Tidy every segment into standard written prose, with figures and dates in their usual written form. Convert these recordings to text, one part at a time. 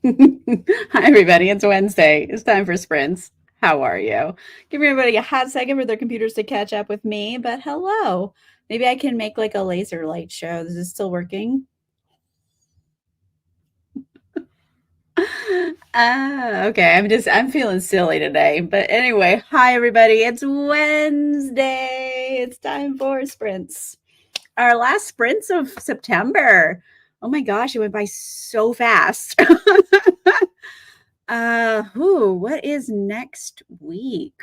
Hi, everybody. It's Wednesday. It's time for sprints. How are you? Give everybody a hot second for their computers to catch up with me, but hello. Maybe I can make like a laser light show. Is this still working? Okay. I'm feeling silly today. But anyway, hi, everybody. It's Wednesday. It's time for sprints. Our last sprints of September. Oh my gosh, it went by so fast. What is next week?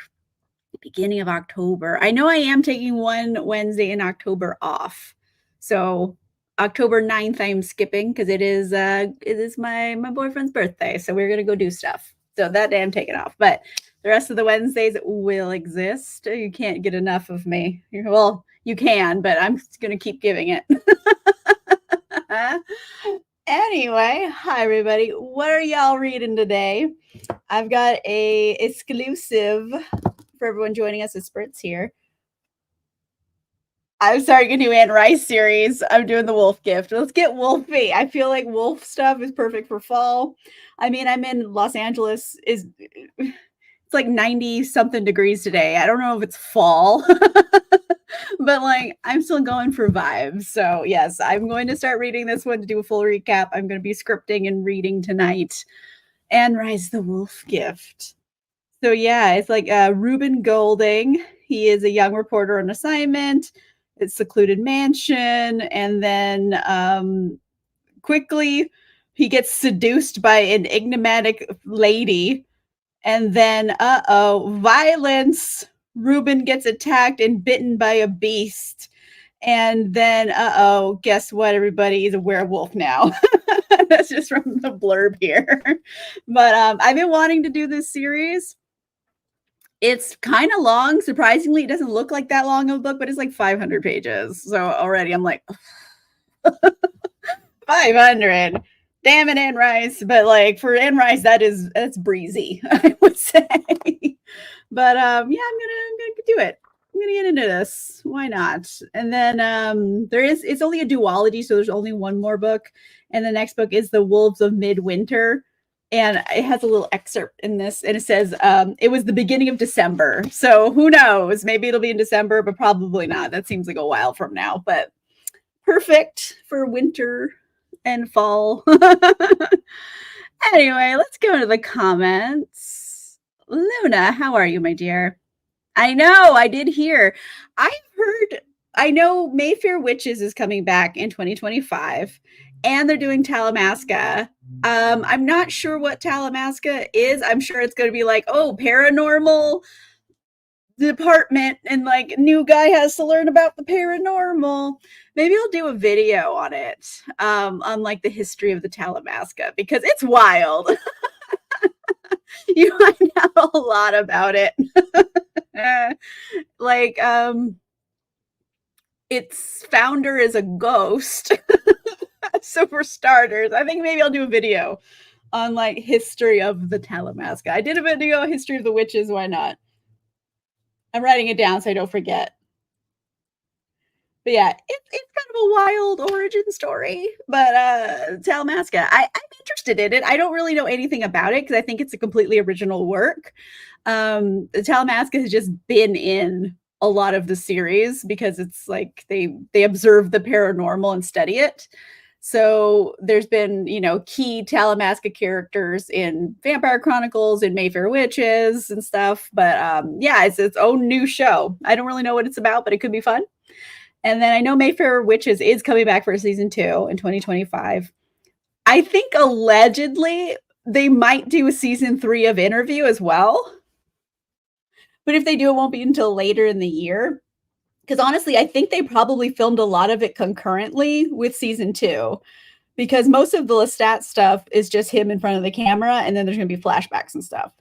Beginning of October. I know I am taking one Wednesday in October off. So October 9th I'm skipping because it is my boyfriend's birthday. So we're gonna go do stuff. So that day I'm taking off. But the rest of the Wednesdays will exist. You can't get enough of me. Well, you can, but I'm gonna keep giving it. Anyway, hi everybody. What are y'all reading today? I've got a exclusive for everyone joining us as Spritz here. I'm starting a new Anne Rice series. I'm doing the Wolf Gift. Let's get wolfy. I feel like wolf stuff is perfect for fall. I mean, I'm in Los Angeles. It's like 90 something degrees today. I don't know if it's fall, but like I'm still going for vibes. So, yes, I'm going to start reading this one to do a full recap. I'm going to be scripting and reading tonight. Anne Rice, the Wolf Gift. So yeah, it's like Reuben Golding. He is a young reporter on assignment. It's secluded mansion, and then quickly he gets seduced by an enigmatic lady, and then violence. Reuben gets attacked and bitten by a beast, and then guess what? Everybody is a werewolf now. That's just from the blurb here. But I've been wanting to do this series. It's kind of long. Surprisingly, it doesn't look like that long of a book, but it's like 500 pages. So already I'm like, 500. Damn it, Anne Rice. But like for Anne Rice, that's breezy, I would say. But yeah, I'm gonna do it. I'm gonna get into this. Why not? And then it's only a duology, so there's only one more book. And the next book is The Wolves of Midwinter. And it has a little excerpt in this, and it says, it was the beginning of December. So who knows? Maybe it'll be in December, but probably not. That seems like a while from now. But perfect for winter and fall. Anyway, let's go to the comments. Luna, how are you, my dear? I know, I did hear. I've heard, I know Mayfair Witches is coming back in 2025 and they're doing Talamasca. I'm not sure what Talamasca is. I'm sure it's going to be like, oh, paranormal department and like new guy has to learn about the paranormal. Maybe I'll do a video on it, on like the history of the Talamasca because it's wild. You find out a lot about it. like its founder is a ghost. So for starters, I think maybe I'll do a video on like history of the Talamasca. I did a video on history of the witches. Why not? I'm writing it down so I don't forget. But yeah, it's kind of a wild origin story. But Talamasca, I'm interested in it. I don't really know anything about it because I think it's a completely original work. The Talamasca has just been in a lot of the series because it's like they observe the paranormal and study it. So there's been, key Talamasca characters in Vampire Chronicles and Mayfair Witches and stuff. But yeah, it's its own new show. I don't really know what it's about, but it could be fun. And then I know Mayfair Witches is coming back for season 2 in 2025. I think allegedly they might do a season 3 of Interview as well. But if they do, it won't be until later in the year. Because honestly, I think they probably filmed a lot of it concurrently with season 2. Because most of the Lestat stuff is just him in front of the camera, and then there's going to be flashbacks and stuff.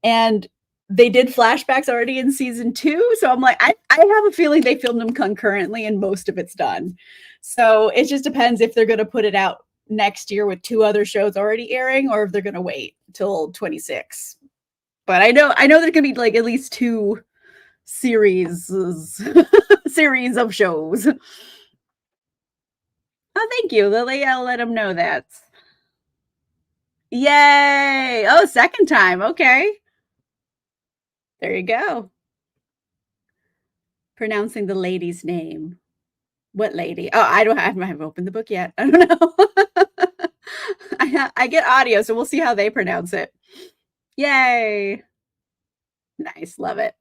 And they did flashbacks already in season 2, so I'm like, I have a feeling they filmed them concurrently, and most of it's done. So it just depends if they're going to put it out next year with 2 other shows already airing, or if they're going to wait till 26. But I know there's going to be like at least 2 series series of shows. Oh, thank you, Lily. I'll let them know that. Yay! Oh, second time. Okay. There you go. Pronouncing the lady's name. What lady? Oh, I haven't opened the book yet. I don't know. I get audio, so we'll see how they pronounce it. Yay! Nice, love it.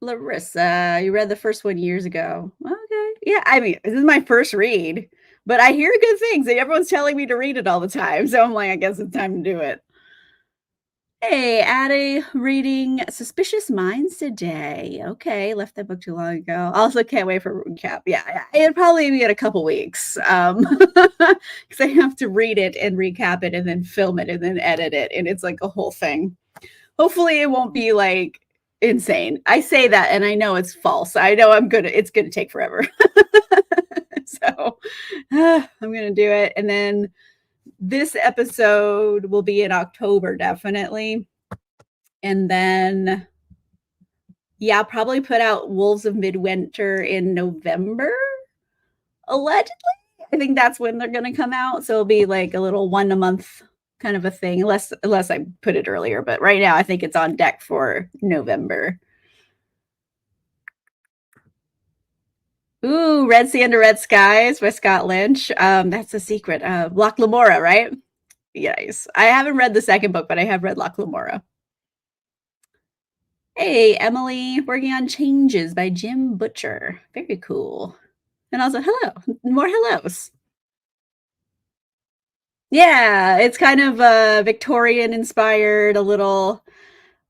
Larissa, you read the first one years ago. Okay. Yeah, I mean, this is my first read, but I hear good things. Everyone's telling me to read it all the time. So I'm like, I guess it's time to do it. Hey, Addie, reading Suspicious Minds today. Okay, left that book too long ago. Also, can't wait for a recap. Yeah, it'll probably be in a couple weeks. Because I have to read it and recap it and then film it and then edit it. And it's like a whole thing. Hopefully, it won't be like insane. I say that and I know it's false. I know it's gonna take forever. So I'm gonna do it. And then this episode will be in October, definitely. And then, yeah, I'll probably put out Wolves of Midwinter in November, allegedly. I think that's when they're going to come out. So it'll be like a little 1 a month kind of a thing, unless I put it earlier. But right now, I think it's on deck for November. Ooh, Red Sea Under Red Skies by Scott Lynch. That's a secret. Locke Lamora, right? Yes. I haven't read the second book, but I have read Locke Lamora. Hey, Emily, working on Changes by Jim Butcher. Very cool. And also, hello, more hellos. Yeah, it's kind of Victorian inspired, a little.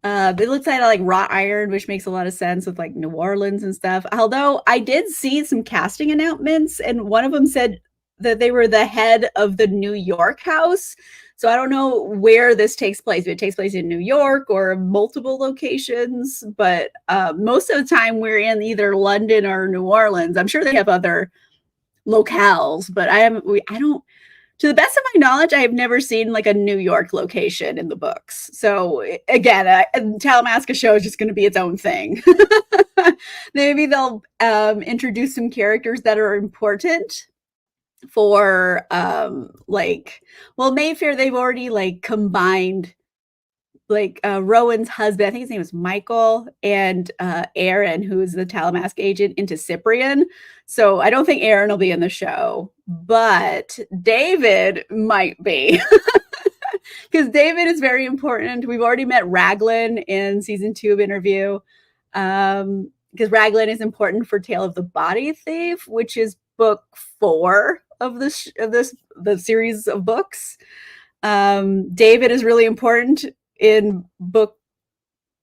It looks like wrought iron, which makes a lot of sense with like New Orleans and stuff. Although I did see some casting announcements, and one of them said that they were the head of the New York house. So I don't know where this takes place. If it takes place in New York or multiple locations, but most of the time we're in either London or New Orleans. I'm sure they have other locales, but I don't. To the best of my knowledge, I have never seen like a New York location in the books. So again, Talamasca show is just going to be its own thing. Maybe they'll introduce some characters that are important for Mayfair. They've already like combined like Rowan's husband, I think his name was Michael, and Aaron, who is the Talamasca agent, into Cyprian. So I don't think Aaron will be in the show, but David might be. Because David is very important. We've already met Raglan in season 2 of Interview. Because Raglan is important for Tale of the Body Thief, which is book 4 of the series of books. David is really important in book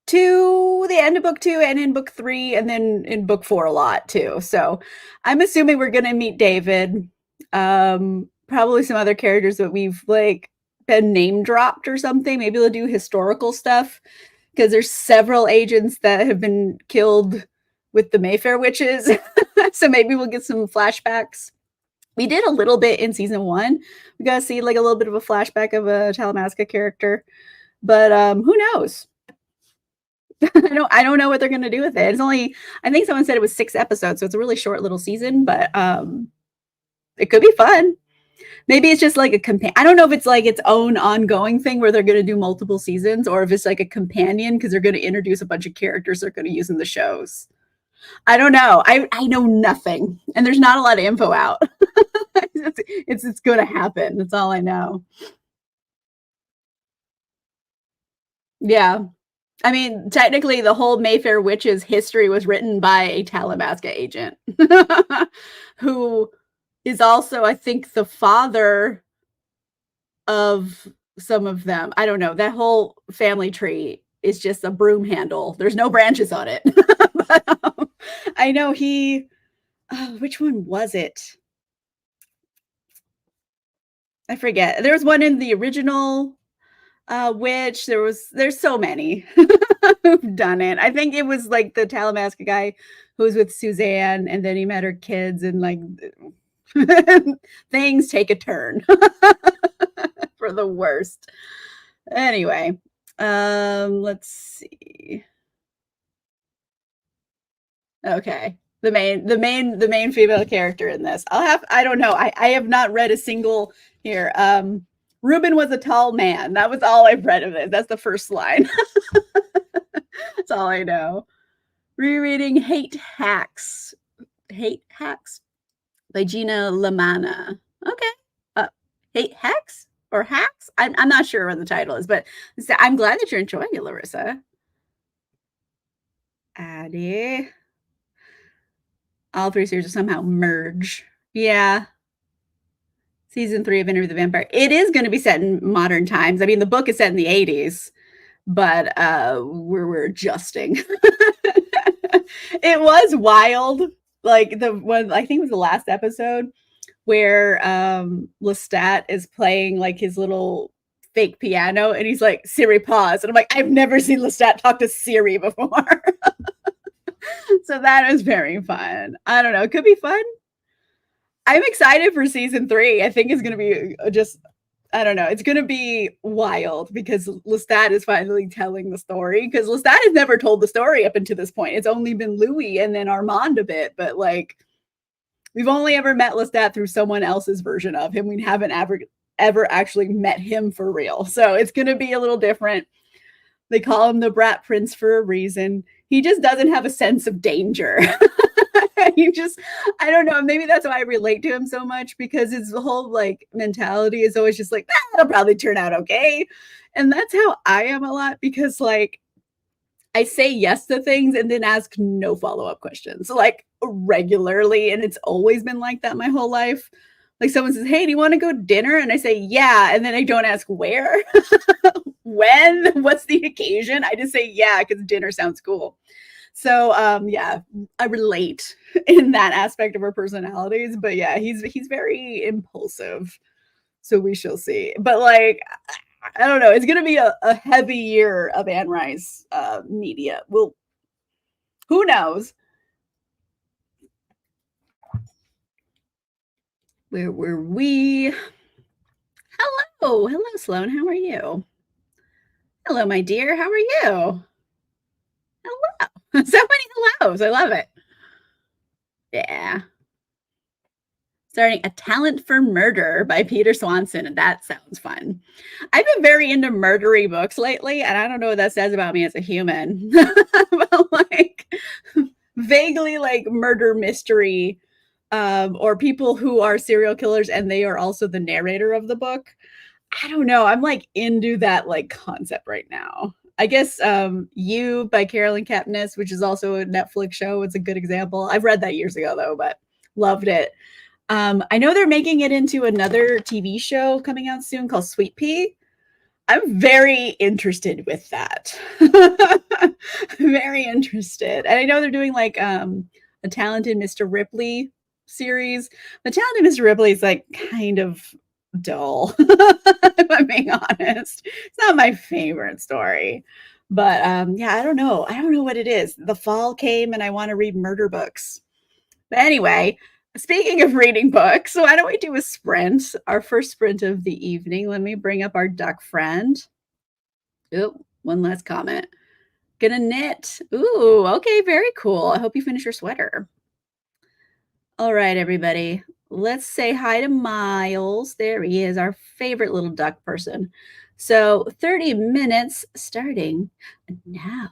2, the end of book 2, and in book 3, and then in book 4 a lot too. So I'm assuming we're going to meet David. Probably some other characters that we've like been name dropped or something. Maybe they'll do historical stuff because there's several agents that have been killed with the Mayfair witches. So maybe we'll get some flashbacks. We did a little bit in season 1. We got to see like a little bit of a flashback of a Talamasca character, but who knows? I don't know what they're going to do with it. It's only, I think someone said it was 6 episodes, so it's a really short little season, but it could be fun. Maybe it's just like a companion. I don't know if it's like its own ongoing thing where they're going to do multiple seasons, or if it's like a companion because they're going to introduce a bunch of characters they're going to use in the shows. I don't know. I know nothing, and there's not a lot of info out. It's going to happen. That's all I know. Yeah. I mean, technically, the whole Mayfair Witches history was written by a Talamasca agent who is also, I think, the father of some of them. I don't know. That whole family tree is just a broom handle. There's no branches on it. But, I know he, which one was it? I forget. There was one in the original Witch. There's so many who've done it. I think it was like the Talamasca guy who was with Suzanne, and then he met her kids, and like things take a turn for the worst. Anyway, let's see. Okay. The main female character in this. I don't know. I have not read a single here. Reuben was a tall man. That was all I've read of it. That's the first line. That's all I know. Rereading Hate Hacks. Hate Hacks by Gina Lamanna. Okay. Hate Hacks or Hacks? I'm not sure what the title is, but I'm glad that you're enjoying it, Larissa. Addie. All three series somehow merge. Yeah. Season 3 of Interview with the Vampire. It is going to be set in modern times. I mean, the book is set in the 80s, but we're adjusting. It was wild. Like the one, I think it was the last episode where Lestat is playing like his little fake piano and he's like, Siri, pause. And I'm like, I've never seen Lestat talk to Siri before. So that was very fun. I don't know. It could be fun. I'm excited for season 3. I think it's going to be just, I don't know. It's going to be wild because Lestat is finally telling the story, because Lestat has never told the story up until this point. It's only been Louis and then Armand a bit, but like we've only ever met Lestat through someone else's version of him. We haven't ever actually met him for real. So it's going to be a little different. They call him the Brat Prince for a reason. He just doesn't have a sense of danger. I don't know, maybe that's why I relate to him so much, because his whole like mentality is always just like, it'll probably turn out okay. And that's how I am a lot, because like I say yes to things and then ask no follow-up questions, like regularly. And it's always been like that my whole life. Like someone says, hey, do you want to go to dinner? And I say, yeah. And then I don't ask where, when, what's the occasion. I just say, yeah, because dinner sounds cool. So yeah, I relate in that aspect of our personalities. But yeah, he's very impulsive. So we shall see. But like, I don't know. It's gonna be a heavy year of Anne Rice media. Well, who knows? Where were we? Hello, Sloan. How are you? Hello, my dear. How are you? Hello. So many hellos. I love it. Yeah. Starting A Talent for Murder by Peter Swanson, and that sounds fun. I've been very into murdery books lately, and I don't know what that says about me as a human. But like vaguely like murder mystery, or people who are serial killers and they are also the narrator of the book. I don't know. I'm like into that like concept right now. I guess You by Carolyn Kepnes, which is also a Netflix show, it's a good example. I've read that years ago though, but loved it. I know they're making it into another TV show coming out soon called Sweet Pea. I'm very interested with that. Very interested. And I know they're doing like a Talented Mr. Ripley series. The Talented Mr. Ripley is like kind of dull, if I'm being honest. It's not my favorite story. But yeah, I don't know. I don't know what it is. The fall came and I want to read murder books. But anyway, speaking of reading books, why don't we do a sprint, our first sprint of the evening? Let me bring up our duck friend. Oh, one last comment. Gonna knit. Ooh, okay, very cool. I hope you finish your sweater. All right, everybody. Let's say hi to Miles. There he is, our favorite little duck person. So 30 minutes starting now.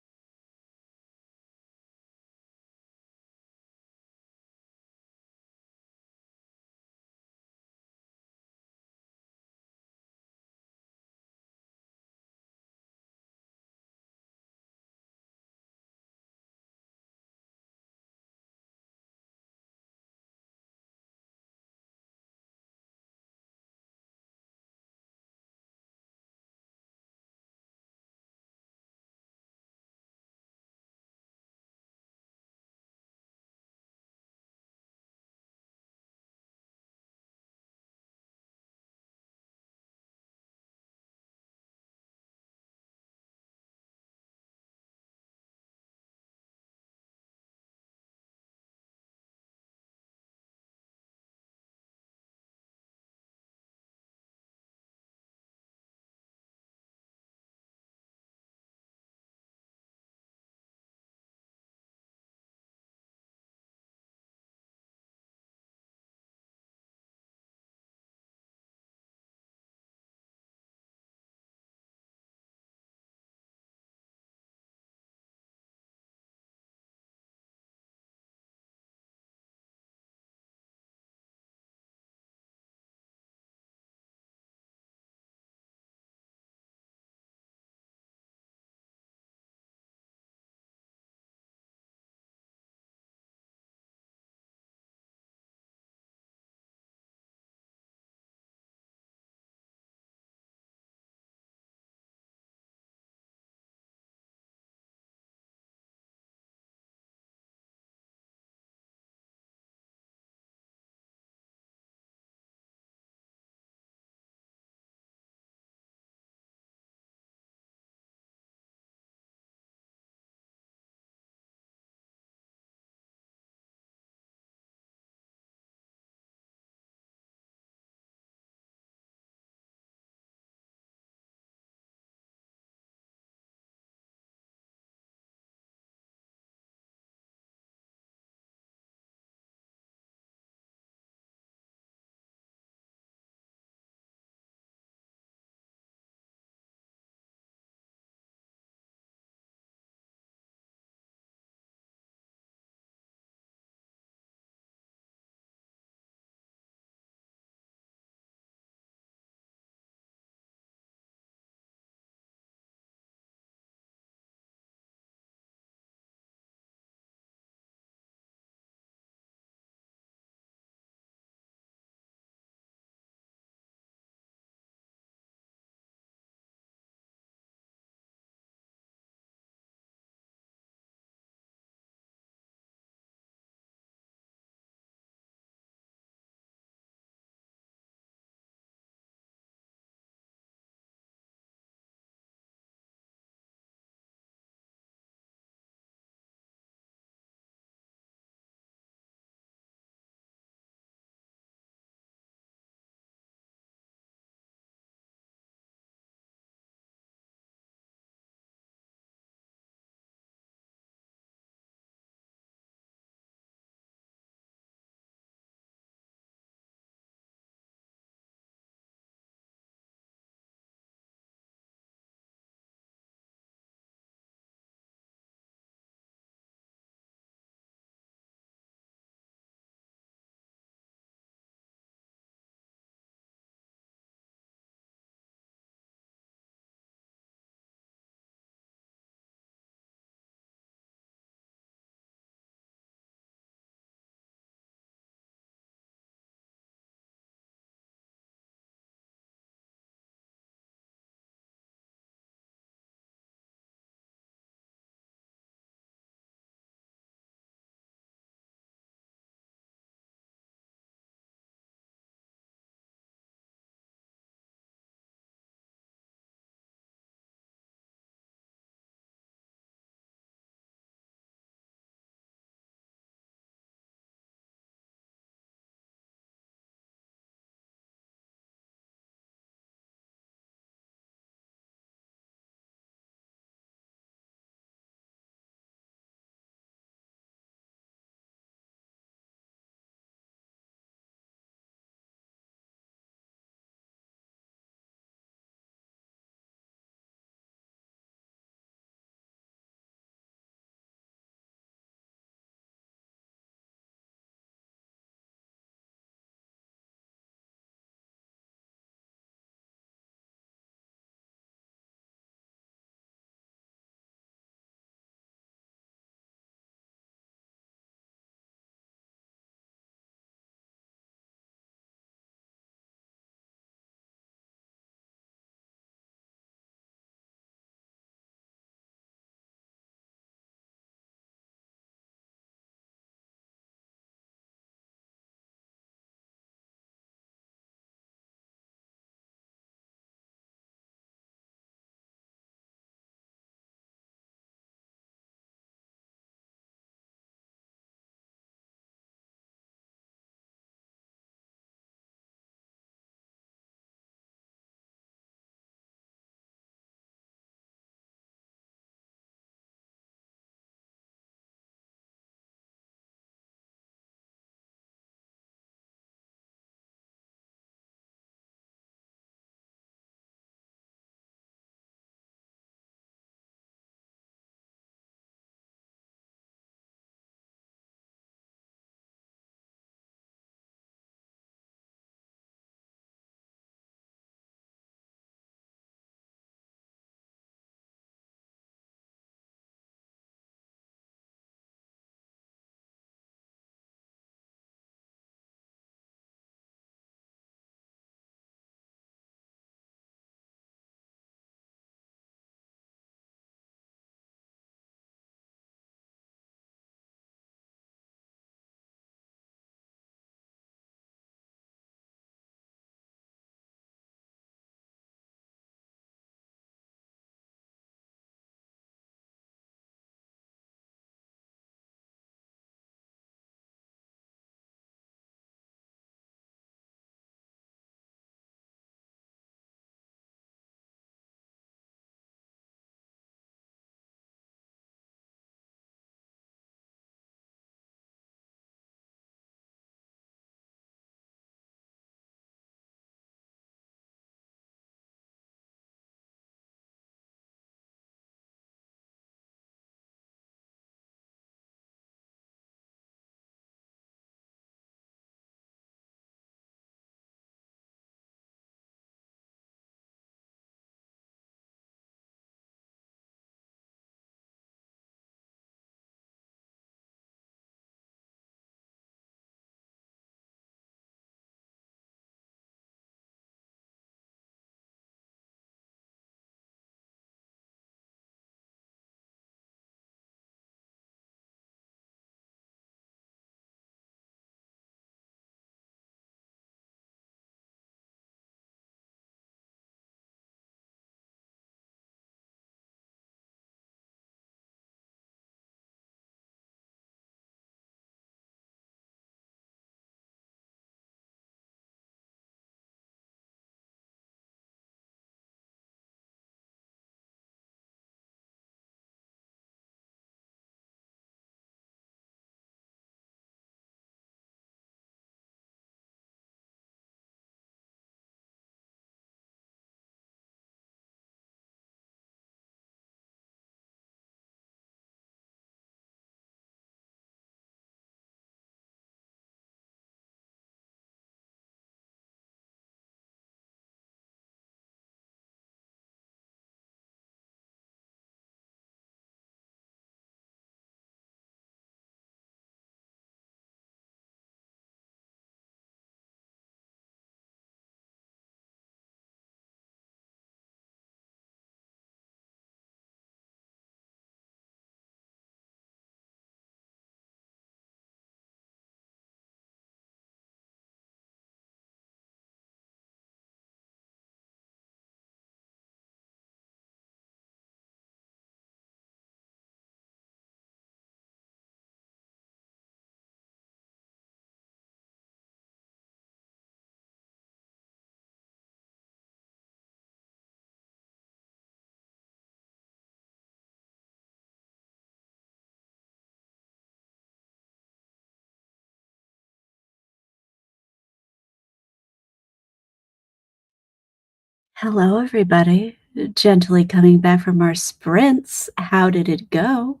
Hello, everybody. Gently coming back from our sprints. How did it go?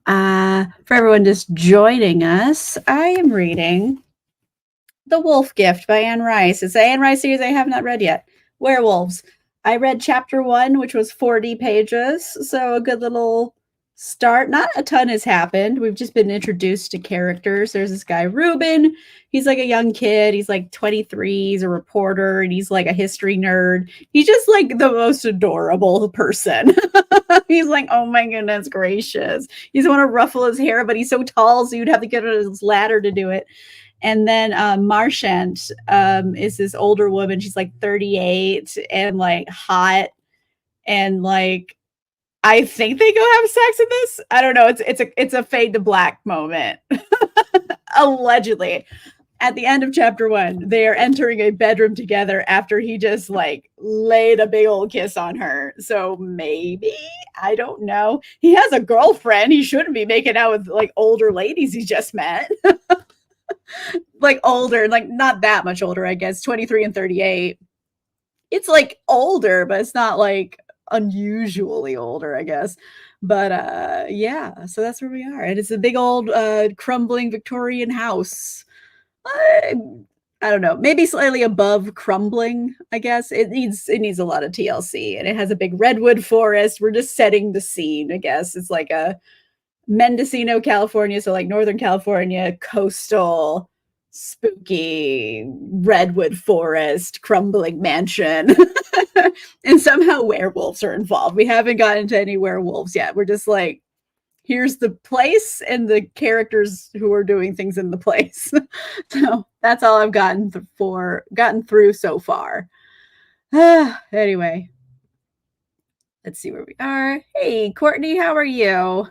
For everyone just joining us, I am reading The Wolf Gift by Anne Rice. It's the Anne Rice series I have not read yet. Werewolves. I read chapter 1, which was 40 pages, so a good little start. Not a ton has happened. We've just been introduced to characters. There's this guy, Ruben. He's like a young kid. He's like 23. He's a reporter, and he's like a history nerd. He's just like the most adorable person. He's like, oh my goodness gracious. He doesn't want to ruffle his hair, but he's so tall, so you'd have to get on his ladder to do it. And then Marchant is this older woman. She's like 38 and like hot, and like I think they go have sex in this. I don't know. It's a fade to black moment. Allegedly. At the end of chapter 1, they are entering a bedroom together after he just like laid a big old kiss on her. So maybe, I don't know. He has a girlfriend. He shouldn't be making out with like older ladies he just met. Like older, like not that much older, I guess, 23 and 38. It's like older, but it's not like unusually older, I guess. But yeah, so that's where we are. And it's a big old crumbling Victorian house. I, I don't know, maybe slightly above crumbling, I guess. It needs a lot of TLC, and it has a big redwood forest. We're just setting the scene, I guess. It's like a Mendocino, California, so like Northern California, coastal, spooky redwood forest, crumbling mansion. And somehow werewolves are involved. We haven't gotten to any werewolves yet. We're just like, here's the place and the characters who are doing things in the place. So that's all I've gotten through so far. Anyway, let's see where we are. Hey, Courtney, how are you?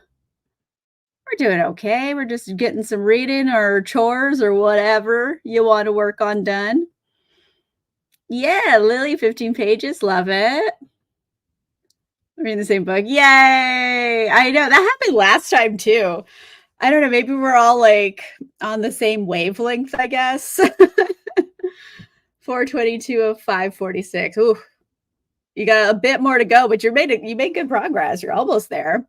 We're doing okay. We're just getting some reading or chores or whatever you want to work on done. Yeah, Lily, 15 pages. Love it. We're reading the same book. Yay! I know that happened last time too. I don't know. Maybe we're all like on the same wavelength, I guess. 422 of 546. Ooh, you got a bit more to go, but you made good progress. You're almost there.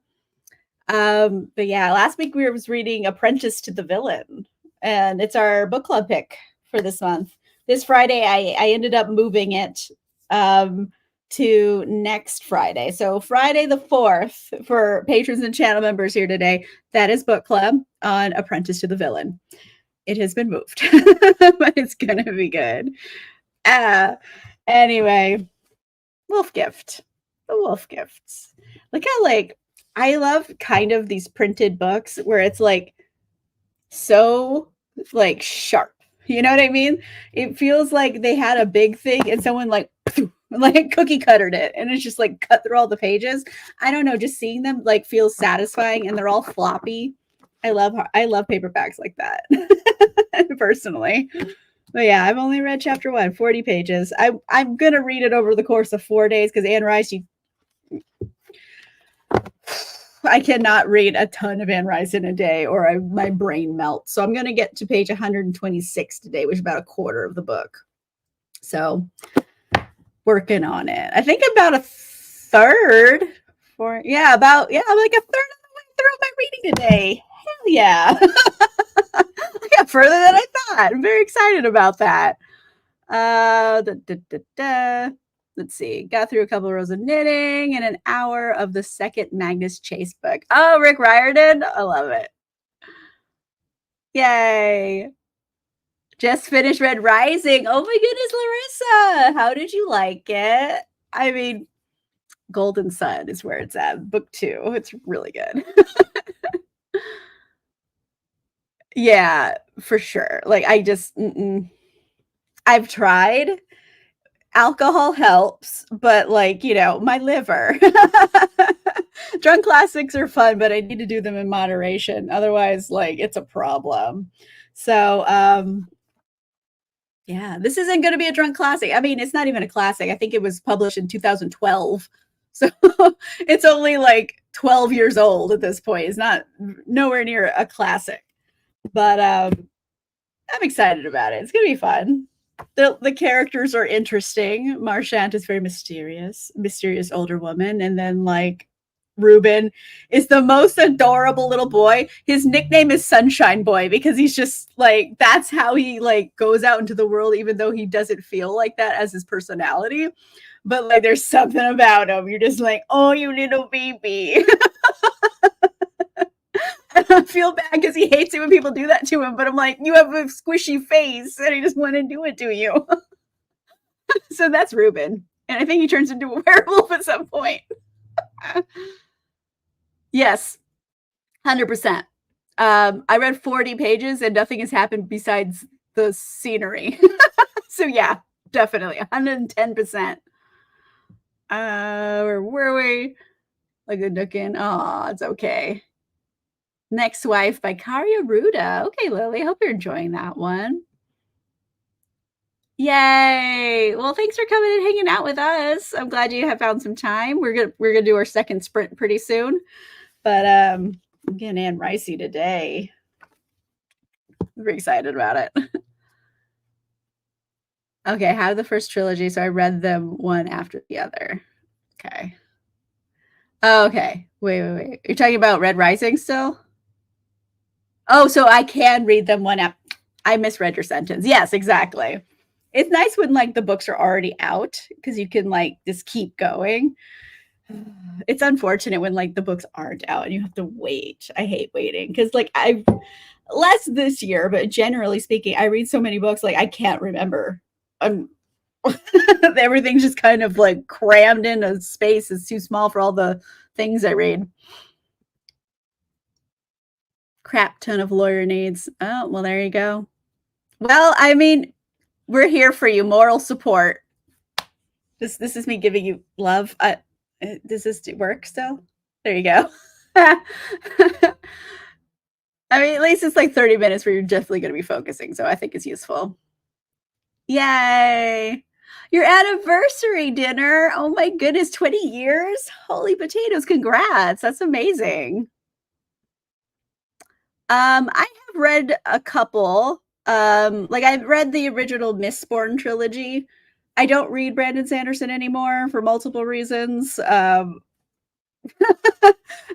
But yeah, last week we was reading Apprentice to the Villain, and it's our book club pick for this month. This Friday, I ended up moving it to next Friday. So Friday the 4th, for patrons and channel members here today, that is book club on Apprentice to the Villain. It has been moved, but it's gonna be good. Anyway, Wolf Gift. The Wolf Gifts. Look how like I love kind of these printed books where it's like so like sharp. You know what I mean? It feels like they had a big thing and someone like like cookie cuttered it and it's just like cut through all the pages. I don't know, just seeing them like feels satisfying, and they're all floppy. I love paperbacks like that. Personally. But yeah, I've only read chapter 1, 40 pages. I'm gonna read it over the course of 4 days because Anne Rice, I cannot read a ton of Anne Rice in a day or my brain melts. So I'm going to get to page 126 today, which is about a quarter of the book. So working on it. I think about a third like a third of the way through my reading today. Hell yeah. I got further than I thought. I'm very excited about that. Let's see. Got through a couple of rows of knitting and an hour of the second Magnus Chase book. Oh, Rick Riordan. I love it. Yay. Just finished Red Rising. Oh my goodness, Larissa. How did you like it? I mean, Golden Sun is where it's at. Book 2. It's really good. Yeah, for sure. Like I've tried. Alcohol helps, but like, my liver. Drunk classics are fun, but I need to do them in moderation. Otherwise, like, it's a problem. So, yeah, this isn't going to be a drunk classic. I mean, it's not even a classic. I think it was published in 2012. So it's only like 12 years old at this point. It's not nowhere near a classic, but I'm excited about it. It's going to be fun. the characters are interesting. Marchant is very mysterious older woman, and then like Ruben is the most adorable little boy. His nickname is Sunshine Boy because he's just like that's how he like goes out into the world, even though he doesn't feel like that as his personality. But like there's something about him. You're just like, oh, you little baby. I feel bad because he hates it when people do that to him, but I'm like, you have a squishy face and I just want to do it to you. So that's Ruben. And I think he turns into a werewolf at some point. Yes, 100%. I read 40 pages and nothing has happened besides the scenery. So yeah, definitely 110%. Where were we? Like a duck in. Oh, it's okay. Next Wife by Karia Ruda. Okay, Lily, I hope you're enjoying that one. Yay! Well, thanks for coming and hanging out with us. I'm glad you have found some time. We're gonna do our second sprint pretty soon, but I'm getting Anne Ricey today. We're excited about it. Okay, I have the first trilogy, so I read them one after the other. Okay. Oh, okay. Wait. You're talking about Red Rising still? Oh, so I can read them one after. I misread your sentence. Yes, exactly. It's nice when like the books are already out because you can like just keep going. It's unfortunate when like the books aren't out and you have to wait. I hate waiting because like I've less this year, but generally speaking, I read so many books like I can't remember. Everything's just kind of like crammed in a space. It's too small for all the things I read. Crap ton of lawyer needs. Oh, well, there you go. Well, I mean, we're here for you. Moral support. This is me giving you love. Does this work still? There you go. I mean, at least it's like 30 minutes where you're definitely going to be focusing. So I think it's useful. Yay. Your anniversary dinner. Oh my goodness, 20 years? Holy potatoes. Congrats. That's amazing. I have read a couple. Like I've read the original Mistborn trilogy. I don't read Brandon Sanderson anymore for multiple reasons.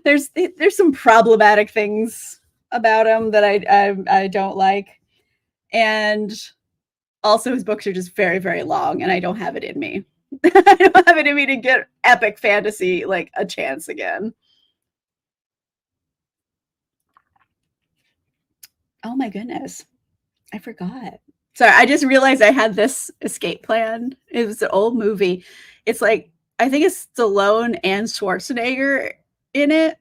There's some problematic things about him that I don't like, and also his books are just very very long, and I don't have it in me. I don't have it in me to get epic fantasy like a chance again. Oh my goodness, I forgot. Sorry, I just realized I had this escape plan. It was an old movie. It's like I think it's Stallone and Schwarzenegger in it.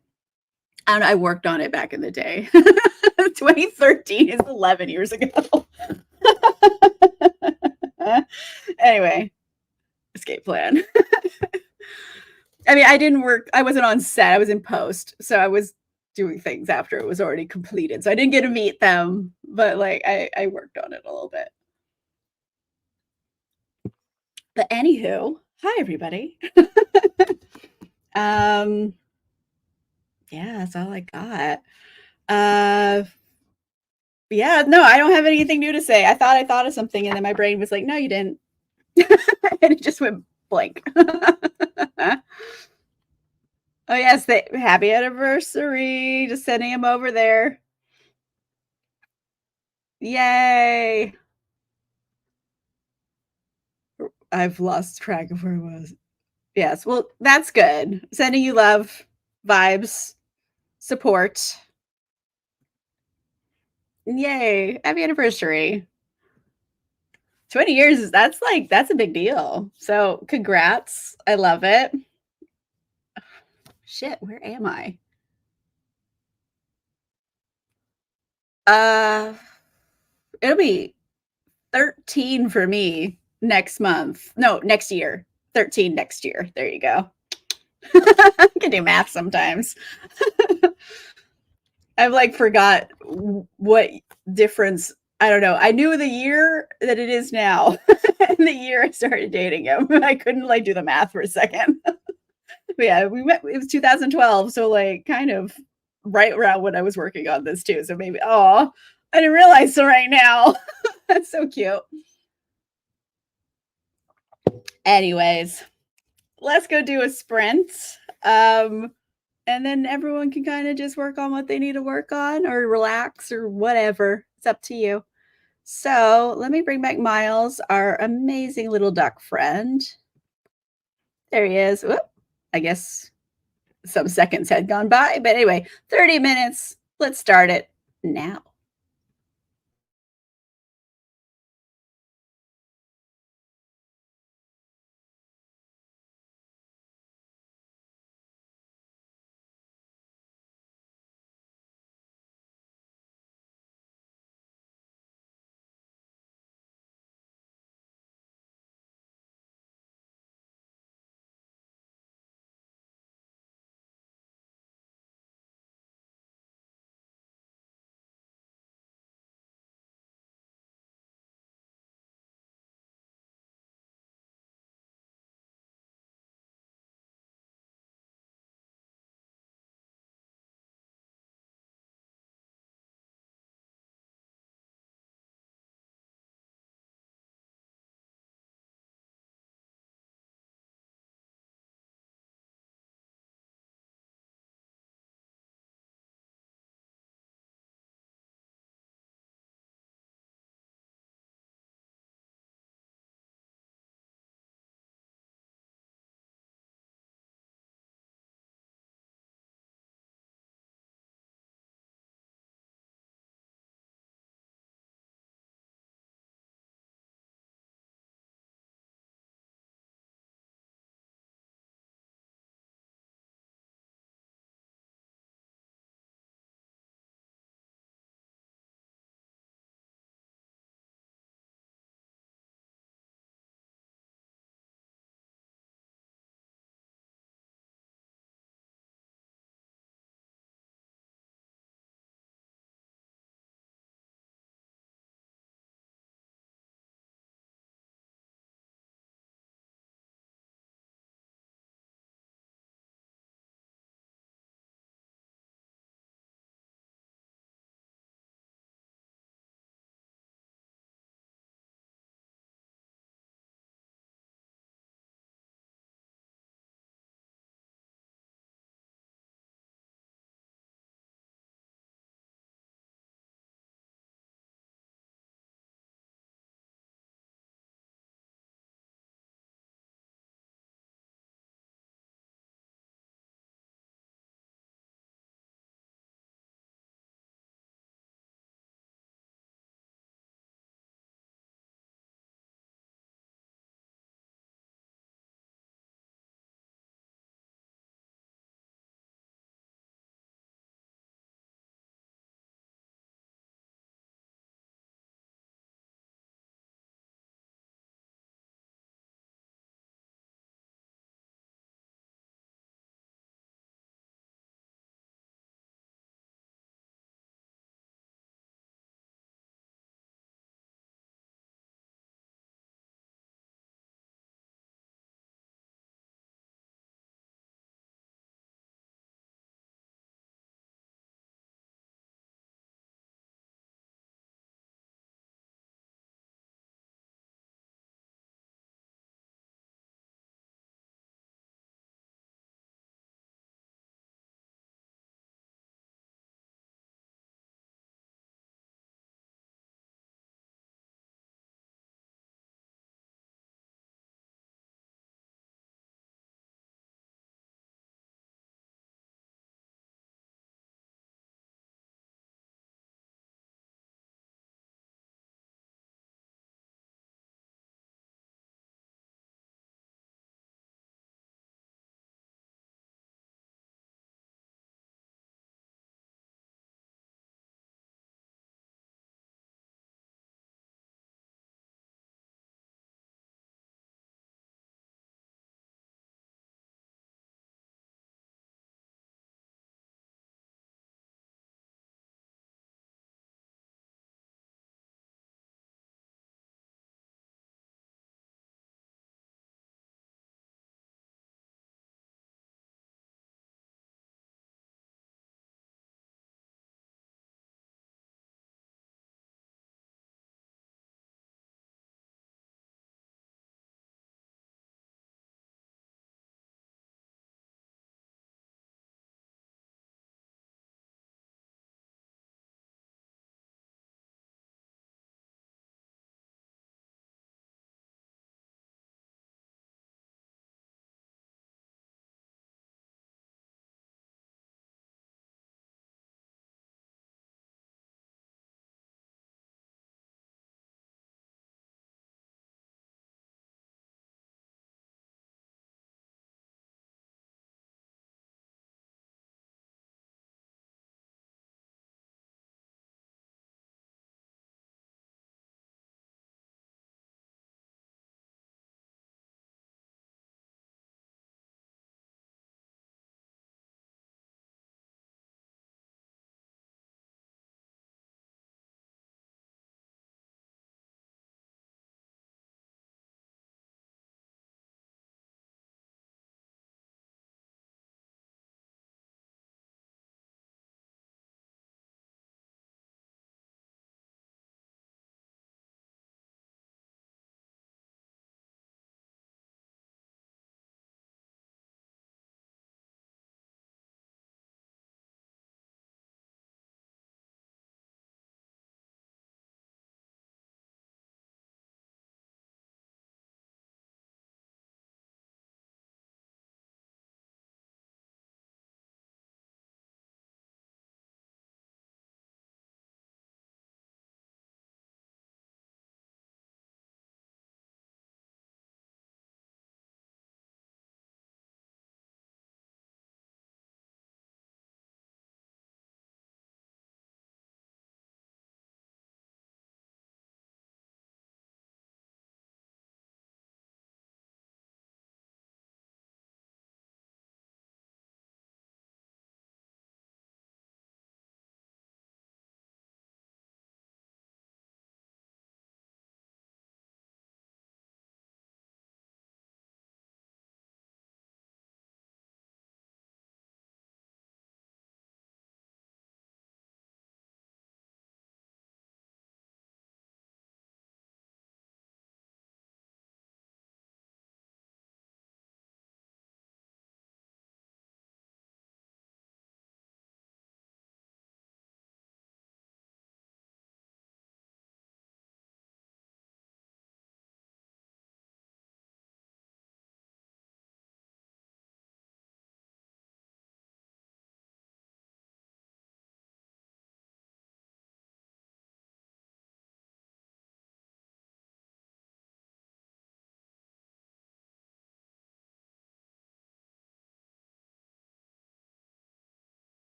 I don't know, I worked on it back in the day. 2013 is 11 years ago. Anyway, escape plan. I mean, I didn't work. I wasn't on set. I was in post, so I was doing things after it was already completed. So I didn't get to meet them, but like I worked on it a little bit. But anywho, hi everybody. Yeah, that's all I got. Yeah, no, I don't have anything new to say. I thought of something, and then my brain was like, "No, you didn't," and it just went blank. Oh yes, happy anniversary! Just sending him over there. Yay! I've lost track of where it was. Yes, well, that's good. Sending you love, vibes, support. Yay! Happy anniversary. 20 years, that's a big deal. So congrats. I love it. Shit, where am I? It'll be 13 for me next month. No, next year. 13 next year. There you go. I can do math sometimes. I've like forgot what difference. I don't know. I knew the year that it is now and the year I started dating him. I couldn't like do the math for a second. But yeah, we met, it was 2012. So like kind of right around when I was working on this too. So maybe, oh, I didn't realize so right now. That's so cute. Anyways, let's go do a sprint. Um, and then everyone can kind of just work on what they need to work on or relax or whatever. It's up to you. So let me bring back Miles, our amazing little duck friend. There he is. Whoop. I guess some seconds had gone by, but anyway, 30 minutes. Let's start it now.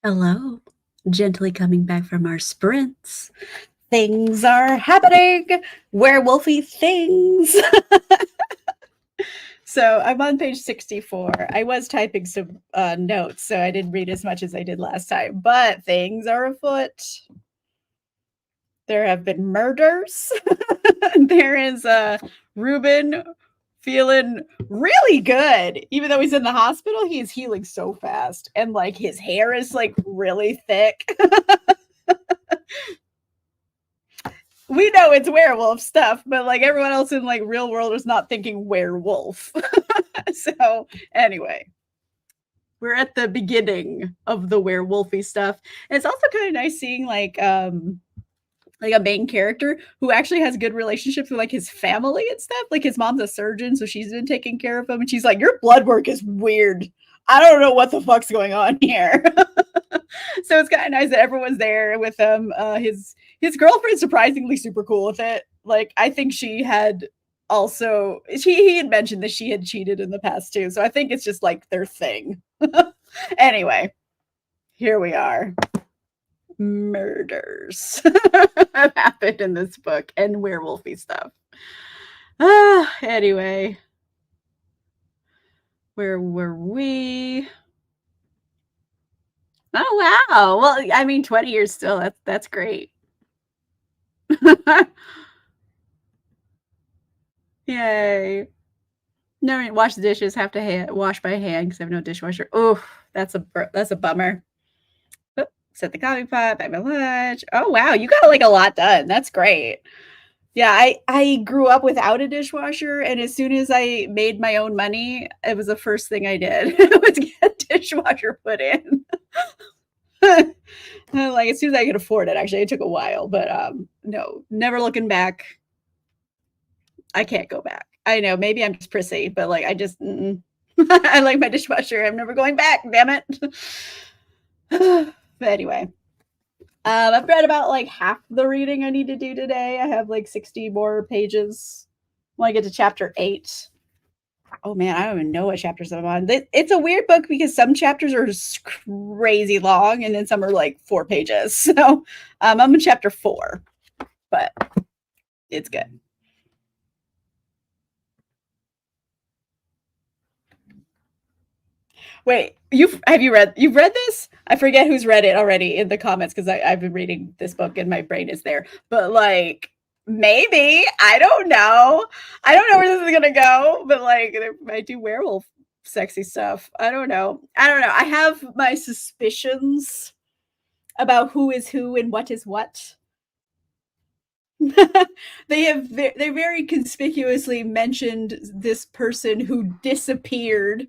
Hello. Gently coming back from our sprints. Things are happening. Werewolfy things. So I'm on page 64. I was typing some notes, so I didn't read as much as I did last time, but things are afoot. There have been murders. There is Ruben feeling really good. Even though he's in the hospital, he's healing so fast. And like his hair is like really thick. We know it's werewolf stuff, but like everyone else in like real world is not thinking werewolf. So anyway, we're at the beginning of the werewolfy stuff. And it's also kind of nice seeing like a main character who actually has good relationships with like his family and stuff. Like his mom's a surgeon, so she's been taking care of him, and she's like, "Your blood work is weird. I don't know what the fuck's going on here." So it's kind of nice that everyone's there with him. His girlfriend's surprisingly super cool with it. Like I think she had also he had mentioned that she had cheated in the past too. So I think it's just like their thing. Anyway, here we are. Murders have happened in this book and werewolfy stuff. Anyway, where were we? Oh wow! Well, I mean, 20 years still. That's great. Yay! No, wash the dishes. Have to wash by hand because I have no dishwasher. Oh, that's a bummer. Set the coffee pot, buy my lunch. Oh wow, you got like a lot done. That's great. Yeah, I grew up without a dishwasher, and as soon as I made my own money, it was the first thing I did was get a dishwasher put in. Like as soon as I could afford it. Actually, it took a while, but no, never looking back. I can't go back. I know maybe I'm just prissy, but like I just I like my dishwasher. I'm never going back. Damn it. But anyway, I've read about like half the reading I need to do today. I have like 60 more pages when I get to chapter 8. Oh man, I don't even know what chapters I'm on. It's a weird book because some chapters are crazy long and then some are like 4 pages. So I'm in chapter 4, but it's good. Wait, you've read this? I forget who's read it already in the comments because I've been reading this book and my brain is there. But like maybe I don't know. I don't know where this is gonna go. But like they might do werewolf sexy stuff. I don't know. I have my suspicions about who is who and what is what. They very conspicuously mentioned this person who disappeared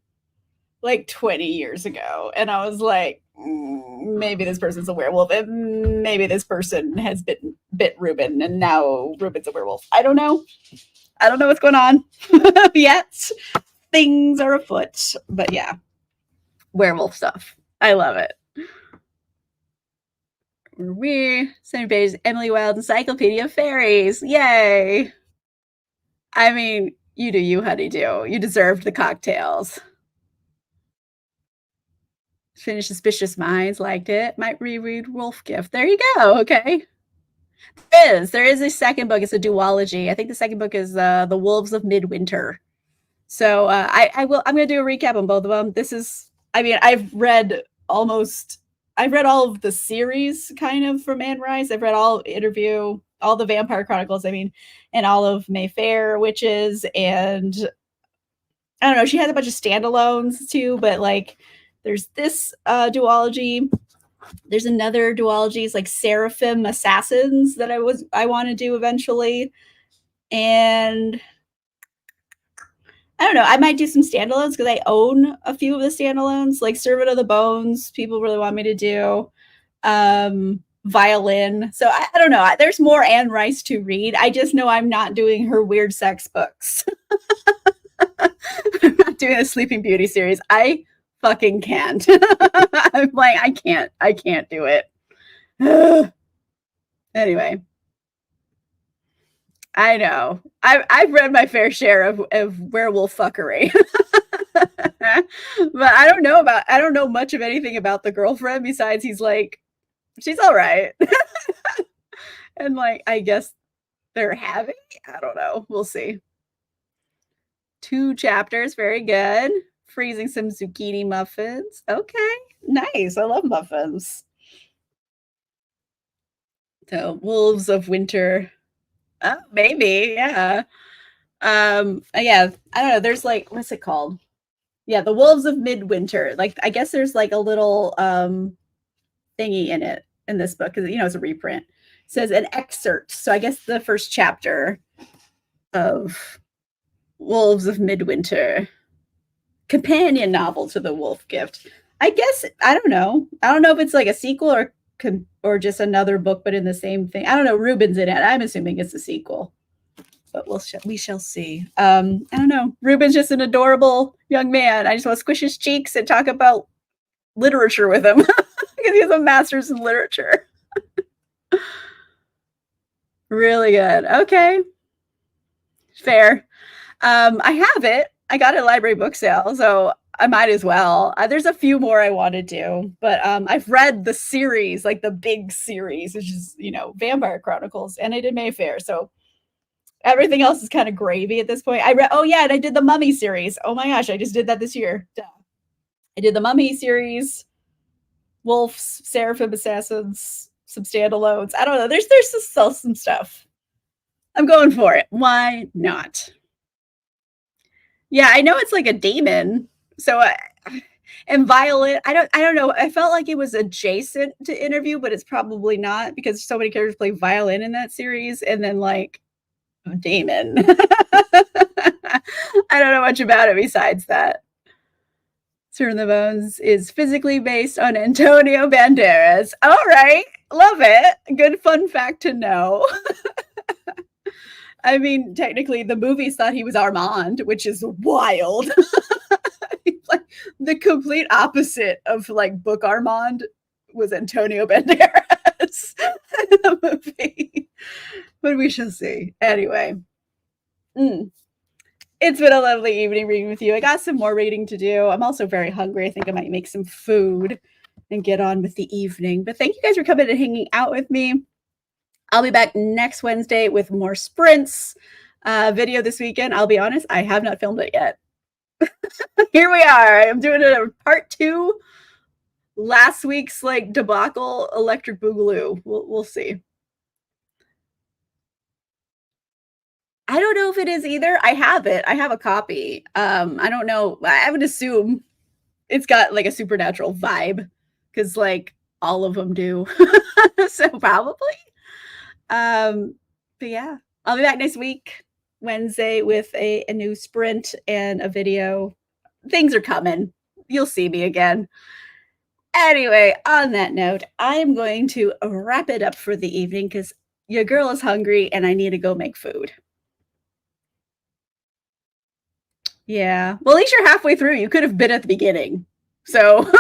like 20 years ago. And I was like, maybe this person's a werewolf. And maybe this person has bit Ruben and now Ruben's a werewolf. I don't know. I don't know what's going on yet. Things are afoot. But yeah, werewolf stuff. I love it. We same page, Emily Wilde Encyclopedia of Fairies. Yay. I mean, you do you, honeydew. You deserved the cocktails. Finished Suspicious Minds, liked it. Might reread Wolf Gift. There you go. Okay. There is a second book. It's a duology. I think the second book is The Wolves of Midwinter. So I'm going to do a recap on both of them. I've read all of the series kind of from Anne Rice. I've read all the Vampire Chronicles, and all of Mayfair Witches, and I don't know, she has a bunch of standalones too, but like there's this duology. There's another duology, it's like Seraphim Assassins that I want to do eventually. And I don't know, I might do some standalones because I own a few of the standalones, like Servant of the Bones, people really want me to do. Violin. So I don't know. There's more Anne Rice to read. I just know I'm not doing her weird sex books. I'm not doing a Sleeping Beauty series. I fucking can't. I'm like, I can't do it. Anyway, I know. I've read my fair share of werewolf fuckery. But I don't know much of anything about the girlfriend besides he's like, she's all right. And like, I guess they're having, I don't know. We'll see. 2 chapters, very good. Freezing some zucchini muffins. Okay, nice. I love muffins. So, Wolves of Winter. Oh, maybe, yeah. Yeah, I don't know. There's like, what's it called? Yeah, the Wolves of Midwinter. Like, I guess there's like a little thingy in it in this book because it's a reprint. It says an excerpt. So I guess the first chapter of Wolves of Midwinter, companion novel to the Wolf Gift. I guess I don't know. I don't know if it's like a sequel or just another book, but in the same thing. I don't know. Ruben's in it. I'm assuming it's a sequel, but we shall see. I don't know. Ruben's just an adorable young man. I just want to squish his cheeks and talk about literature with him because he has a master's in literature. Really good. Okay, fair. I have it. I got it at library book sale, so I might as well. There's a few more I want to do, but I've read the series, like the big series, which is Vampire Chronicles, and I did Mayfair, so everything else is kind of gravy at this point. Oh yeah, and I did the Mummy series. Oh my gosh, I just did that this year. Duh. I did the Mummy series, Wolves, Seraphim Assassins, some standalones. I don't know. There's still some stuff. I'm going for it. Why not? Yeah, I know it's like a demon. So and Violet, I don't know. I felt like it was adjacent to Interview, but it's probably not because so many characters play violin in that series, and then like Damon. I don't know much about it besides that. Turn the Bones is physically based on Antonio Banderas. All right, love it. Good fun fact to know. I mean, technically, the movies thought he was Armand, which is wild. Like the complete opposite of like book Armand was Antonio Banderas in the movie. But we shall see. Anyway, it's been a lovely evening reading with you. I got some more reading to do. I'm also very hungry. I think I might make some food and get on with the evening. But thank you guys for coming and hanging out with me. I'll be back next Wednesday with more sprints video this weekend. I'll be honest, I have not filmed it yet. Here we are. I'm doing a part 2. Last week's like debacle, Electric Boogaloo. We'll see. I don't know if it is either. I have it. I have a copy. I don't know. I would assume it's got like a supernatural vibe because like all of them do. So probably. But yeah, I'll be back next week, Wednesday, with a new sprint and a video. Things are coming. You'll see me again. Anyway, on that note, I am going to wrap it up for the evening because your girl is hungry and I need to go make food. Yeah. Well, at least you're halfway through. You could have been at the beginning. So,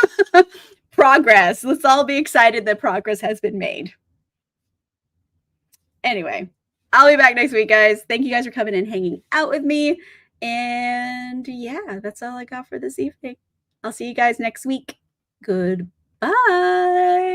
progress. Let's all be excited that progress has been made. Anyway, I'll be back next week, guys. Thank you guys for coming and hanging out with me. And yeah, that's all I got for this evening. I'll see you guys next week. Goodbye.